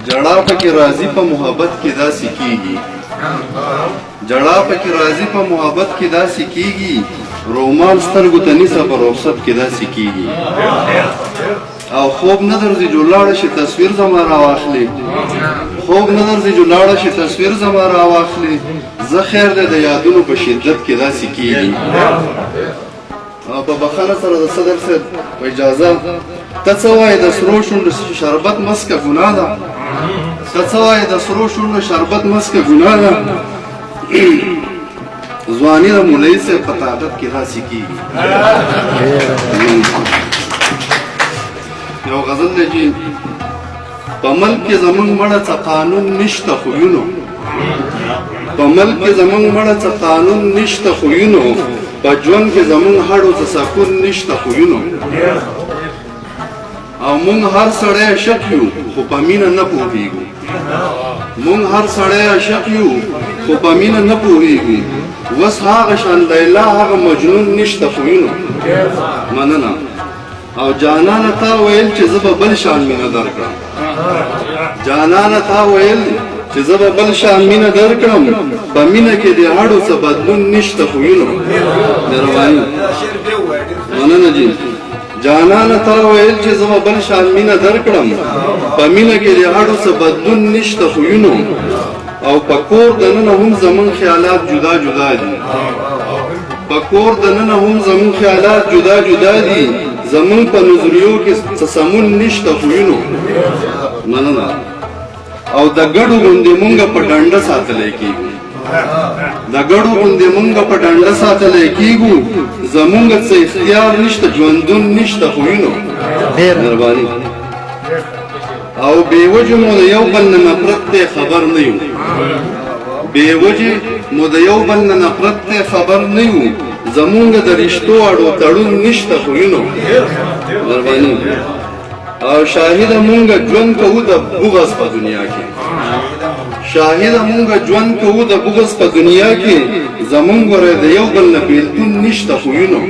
جړا پکې راځي په محبت کې داسې کېږي جړا پکې راځي په محبت کې داسې کېږي رومان سترګو ته نیسه په رخصت کې داسې کېږي او خوب نه درځي جو لاړه شي تصویر زما راواخلي خوب نه درځي جو لاړه شي تصویر زما راواخلي زه خیر دی د یادونو په شدت کې داسې کېږي او په بخښنه سره د صدر صاحب په اجازه ته څه وایې د سرو شونډو شربت مسکه ګناه ده ته څه وایې د سرو شونډو شربت مسکه ګناه ده ځواني د مولوي صاحب په طاقت کې داسې کېږي یو غزل دی چې په ملک کې زمونږ مړه څه قانون نشته خویونو په ملک کې زمونږ مړه څه قانون نشته خویونو په ژوند کې زمونږ هډو څه سکون نشته خویونو او مونږ هر سړی عاشق یو خو په مینه نه پوهېږو مونږ هر سړی عاشق یو خو په مینه نه پوهېږو اوس هغه شان لیلا هغه مجنون نشته خویونو مننه او جانانه تا ویل چې زه به بل شان مینه درکړم جانانه تا ویل چې زه به بل شان مینه درکړم په مینه کې د هډو څه بدلون نشته خویونو مهرباني مننه جي جانانه تا ویل چې زه به بل شان مینه درکړم په مینه کې د هډو څه بدلون نشته خویونو او په کور دننه هم زمون خیالات جدا جدا دي په کور دننه هم زمون خیالات جدا جدا دي زمون په نظریو کې څه سمون نشته خویونو مننه او د ګډو غوندې مونږ په ډنډه ساتلی کېږو د ګډو غوندې مونږ په ډنډه ساتلی کېږو زمونږ څه اختیار نشته ژوندون نشته خویونو مهرباني او بې وجې مو د یو بل نه نفرت دی خبر نه یو بې وجې مو د یو بل نه نفرت دی خبر نه یو زمونږ د رشتو اړو تړون نشته خویونو مهرباني او شاهده مونږ ژوند کوو د بغض په دنیا کې شاهده مونږ ژوند کوو د بغض په دنیا کې زمونږ ور د یو بل نه بیلتون نشته خویونو